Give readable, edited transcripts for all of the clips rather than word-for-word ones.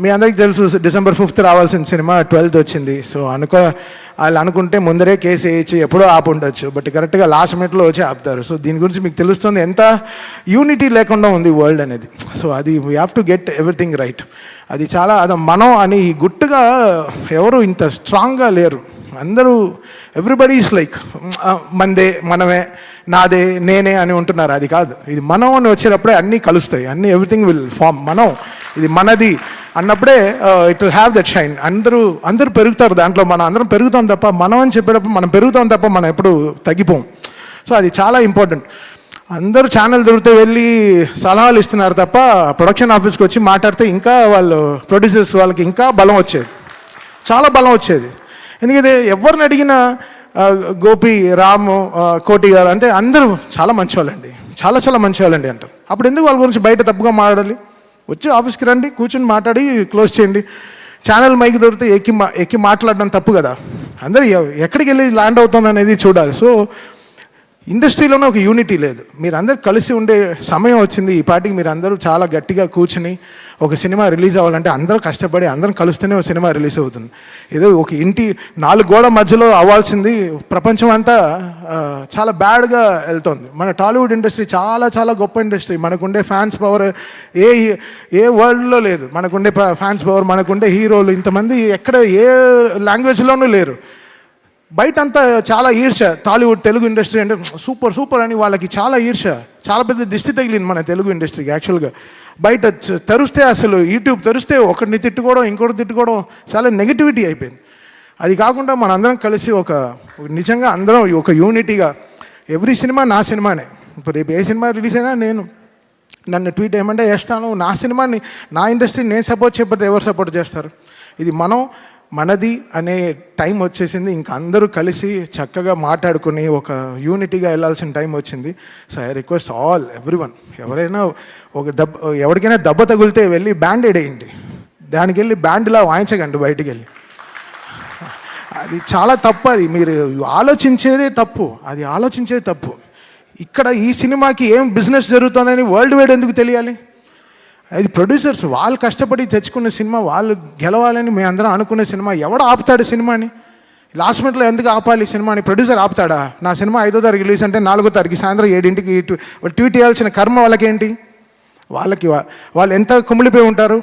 మీ అందరికీ తెలుసు December 5th రావాల్సిన సినిమా 12th వచ్చింది. సో వాళ్ళు అనుకుంటే ముందరే కేసు వేయచ్చు, ఎప్పుడో ఆపు ఉండొచ్చు, బట్ కరెక్ట్గా లాస్ట్ మినిట్లో వచ్చి ఆపుతారు. సో దీని గురించి మీకు తెలుస్తుంది ఎంత యూనిటీ లేకుండా ఉంది వరల్డ్ అనేది. సో అది we have to get everything right. అది చాలా అది మనం అని గుట్టుగా ఎవరు ఇంత స్ట్రాంగ్గా లేరు. అందరూ ఎవ్రీబడి ఈస్ లైక్ మందే, మనమే, నాదే, నేనే అని ఉంటున్నారు. అది కాదు, ఇది మనం అని వచ్చేటప్పుడే అన్నీ కలుస్తాయి, అన్నీ ఎవ్రీథింగ్ విల్ ఫామ్. మనం ఇది మనది అన్నప్పుడే it will have that shine. అందరూ పెరుగుతారు దాంట్లో, మనం అందరం పెరుగుతాం తప్ప, మనం అని చెప్పేటప్పుడు మనం పెరుగుతాం తప్ప మనం ఎప్పుడు తగ్గిపోం. సో అది చాలా ఇంపార్టెంట్. అందరూ ఛానల్ దొరికితే వెళ్ళి సలహాలు ఇస్తున్నారు తప్ప ప్రొడక్షన్ ఆఫీస్కి వచ్చి మాట్లాడితే ఇంకా వాళ్ళు ప్రొడ్యూసర్స్ వాళ్ళకి ఇంకా బలం వచ్చేది, చాలా బలం వచ్చేది. ఎందుకంటే ఎవరిని అడిగినా గోపి, రాము, కోటి గారు అంటే అందరూ చాలా మంచి వాళ్ళండి, చాలా చాలా మంచి వాళ్ళండి అంటారు. అప్పుడు ఎందుకు వాళ్ళ గురించి బయట తప్పుగా మాట్లాడాలి? వచ్చి ఆఫీస్కి రండి, కూర్చొని మాట్లాడి క్లోజ్ చేయండి. ఛానల్ మైక్ దొరికితే ఎక్కి మాట్లాడడం తప్పు కదా. అందరూ ఎక్కడికి వెళ్ళి ల్యాండ్ అవుతుంది అనేది చూడాలి. సో ఇండస్ట్రీలోనే ఒక యూనిటీ లేదు. మీరు అందరు కలిసి ఉండే సమయం వచ్చింది. ఈ పాటికి మీరు అందరూ చాలా గట్టిగా కూర్చుని ఒక సినిమా రిలీజ్ అవ్వాలంటే అందరూ కష్టపడి అందరం కలుస్తూనే ఒక సినిమా రిలీజ్ అవుతుంది. ఏదో ఒక ఇంటి 4 గోడ మధ్యలో అవ్వాల్సింది ప్రపంచం అంతా చాలా బ్యాడ్గా వెళ్తుంది. మన టాలీవుడ్ ఇండస్ట్రీ చాలా చాలా గొప్ప ఇండస్ట్రీ. మనకుండే ఫ్యాన్స్ పవర్ ఏ వరల్డ్లో లేదు. మనకుండే ఫ్యాన్స్ పవర్, మనకుండే హీరోలు ఇంతమంది ఎక్కడ ఏ లాంగ్వేజ్లోనూ లేరు. బయట అంతా చాలా ఈర్ష. టాలీవుడ్ తెలుగు ఇండస్ట్రీ అంటే సూపర్ సూపర్ అని వాళ్ళకి చాలా ఈర్ష, చాలా పెద్ద దిష్టి తగిలింది మన తెలుగు ఇండస్ట్రీకి. యాక్చువల్గా బయట తెరిస్తే అసలు యూట్యూబ్ తెరిస్తే ఒకరిని తిట్టుకోవడం, ఇంకోటి తిట్టుకోవడం, చాలా నెగిటివిటీ అయిపోయింది. అది కాకుండా మనందరం కలిసి ఒక నిజంగా అందరం ఒక యూనిటీగా ఎవ్రీ సినిమా నా సినిమానే. ఇప్పుడు రేపు ఏ సినిమా రిలీజ్ అయినా నేను నన్ను ట్వీట్ ఏమంటే చేస్తాను. నా సినిమాని, నా ఇండస్ట్రీని నేను సపోర్ట్ చేయకపోతే ఎవరు సపోర్ట్ చేస్తారు? ఇది మనది అనే టైం వచ్చేసింది. ఇంకా అందరూ కలిసి చక్కగా మాట్లాడుకుని ఒక యూనిటీగా వెళ్ళాల్సిన టైం వచ్చింది. So I request all everyone, ఎవరైనా ఎవరికైనా దెబ్బ తగిలితే వెళ్ళి బ్యాండేడ్ వేయండి, దానికి వెళ్ళి బ్యాండ్లా వాయించకండి బయటికి వెళ్ళి. అది చాలా తప్పు. అది మీరు ఆలోచించేదే తప్పు, అది ఆలోచించేది తప్పు. ఇక్కడ ఈ సినిమాకి ఏం బిజినెస్ జరుగుతుందని వరల్డ్ వైడ్ ఎందుకు తెలియాలి? అది ప్రొడ్యూసర్స్ వాళ్ళు కష్టపడి తెచ్చుకున్న సినిమా, వాళ్ళు గెలవాలని మేము అందరం అనుకునే సినిమా. ఎవడు ఆపుతాడు సినిమాని? లాస్ట్ మినిట్లో ఎందుకు ఆపాలి సినిమాని? ప్రొడ్యూసర్ ఆపుతాడా? నా సినిమా 5వ తారీఖు రిలీజ్ అంటే 4వ తారీఖు సాయంత్రం 7ంటికి ట్వీట్ చేయాల్సిన కర్మ వాళ్ళకేంటి? వాళ్ళు ఎంత కుమిలిపోయి ఉంటారు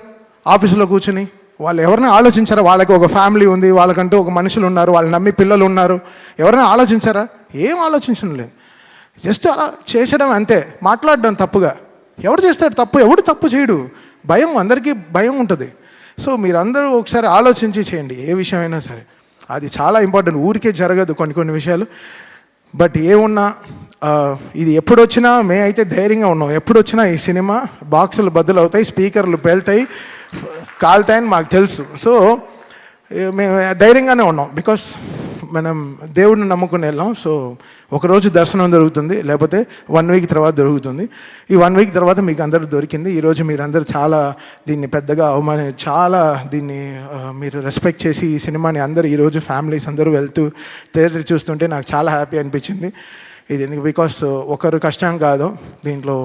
ఆఫీసులో కూర్చుని. వాళ్ళు ఎవరైనా ఆలోచించారా? వాళ్ళకి ఒక ఫ్యామిలీ ఉంది, వాళ్ళకంటూ ఒక మనుషులు ఉన్నారు, వాళ్ళు నమ్మి పిల్లలు ఉన్నారు. ఎవరైనా ఆలోచించారా? ఏం ఆలోచించడం లేదు. జస్ట్ అలా చేసడం అంతే, మాట్లాడడం తప్పుగా. ఎవడు చేస్తాడు తప్పు? ఎవడు తప్పు చేయడు. భయం, అందరికీ భయం ఉంటుంది. సో మీరందరూ ఒకసారి ఆలోచించి చేయండి ఏ విషయమైనా సరే. అది చాలా ఇంపార్టెంట్. ఊరికే జరగదు కొన్ని విషయాలు. బట్ ఏమున్నా ఇది ఎప్పుడొచ్చినా అయితే ధైర్యంగా ఉన్నాం. ఎప్పుడొచ్చినా ఈ సినిమా బాక్సులు బద్దలు అవుతాయి, స్పీకర్లు పేలుతాయి, కాలుతాయని మాకు తెలుసు. సో మేము ధైర్యంగానే ఉన్నాం. బికాస్ మనం దేవుడిని నమ్ముకుని వెళ్ళాం. సో ఒకరోజు దర్శనం దొరుకుతుంది, లేకపోతే 1 వీక్ తర్వాత దొరుకుతుంది. ఈ 1 వీక్ తర్వాత మీకు అందరూ దొరికింది. ఈరోజు మీరందరూ చాలా దీన్ని పెద్దగా చాలా దీన్ని మీరు రెస్పెక్ట్ చేసి ఈ సినిమాని అందరూ ఈరోజు ఫ్యామిలీస్ అందరూ వెళ్తూ థియేటర్ చూస్తుంటే నాకు చాలా హ్యాపీ అనిపించింది. ఇది ఎందుకు? బికాస్ ఒకరు కష్టం కాదు దీంట్లో.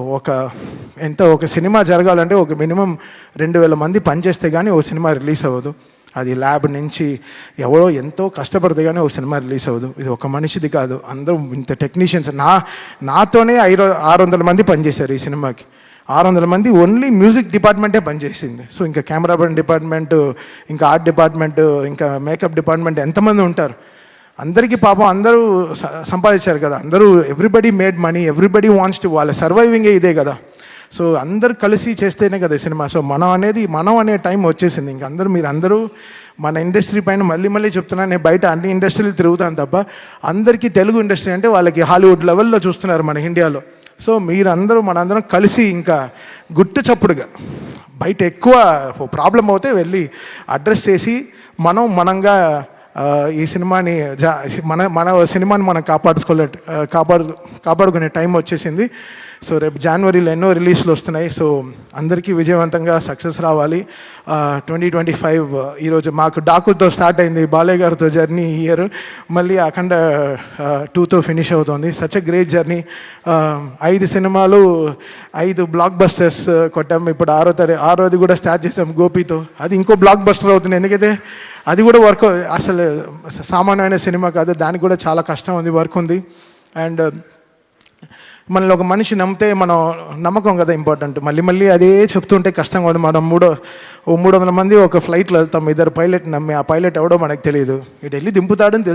ఒక సినిమా జరగాలంటే ఒక మినిమం 2000 మంది పనిచేస్తే కానీ ఒక సినిమా రిలీజ్ అవ్వదు. అది ల్యాబ్ నుంచి ఎవరో ఎంతో కష్టపడితే కానీ ఒక సినిమా రిలీజ్ అవ్వదు. ఇది ఒక మనిషిది కాదు, అందరూ ఇంత టెక్నీషియన్స్. నాతోనే 600 మంది పనిచేశారు ఈ సినిమాకి. 600 మంది ఓన్లీ మ్యూజిక్ డిపార్ట్మెంటే పనిచేసింది. సో ఇంకా కెమెరామెన్ డిపార్ట్మెంట్, ఇంకా ఆర్ట్ డిపార్ట్మెంట్, ఇంకా మేకప్ డిపార్ట్మెంట్ ఎంతమంది ఉంటారు? అందరికీ పాపం అందరూ సంపాదించారు కదా. అందరూ everybody made money, everybody wants to, వాళ్ళ సర్వైవింగే ఇదే కదా. సో అందరు కలిసి చేస్తేనే కదా సినిమా. సో మనం అనే టైం వచ్చేసింది. ఇంక మీరందరూ మన ఇండస్ట్రీ పైన మళ్ళీ చెప్తున్నాను. నేను బయట అన్ని ఇండస్ట్రీలు తిరుగుతాను తప్ప అందరికీ తెలుగు ఇండస్ట్రీ అంటే వాళ్ళకి హాలీవుడ్ లెవెల్లో చూస్తున్నారు మన ఇండియాలో. సో మనందరం కలిసి ఇంకా గుట్టు చప్పుడుగా బయట ఎక్కువ ప్రాబ్లం అవుతే వెళ్ళి అడ్రస్ చేసి మనంగా ఈ సినిమాని మన సినిమాని మనం కాపాడుకునే టైం వచ్చేసింది. సో రేపు జనవరిలో ఎన్నో రిలీజ్లు వస్తున్నాయి. సో అందరికీ విజయవంతంగా సక్సెస్ రావాలి. 2025 ఈరోజు మాకు డాకులతో స్టార్ట్ అయింది, బాలయ్య గారితో జర్నీ ఇయర్, మళ్ళీ అఖండ 2తో ఫినిష్ అవుతుంది. Such a great journey. 5 సినిమాలు 5 బ్లాక్ బస్టర్స్ కొట్టాము. ఇప్పుడు 6వది కూడా స్టార్ట్ చేసాం గోపితో. అది ఇంకో బ్లాక్ బస్టర్ అవుతుంది, ఎందుకంటే అది కూడా వర్క్ అసలు సామాన్యమైన సినిమా కాదు, దానికి కూడా చాలా కష్టం ఉంది, వర్క్ ఉంది. అండ్ మనల్ని ఒక మనిషి నమ్మితే మనం నమ్మకం కదా ఇంపార్టెంట్. మళ్ళీ అదే చెప్తుంటే కష్టంగా ఉంది. మనం 300 మంది ఒక ఫ్లైట్లో వెళ్తాం, 2 పైలట్ నమ్మి, ఆ పైలట్ ఎవడో మనకు తెలియదు, ఇటు వెళ్ళి దింపుతాడని తెలుసు.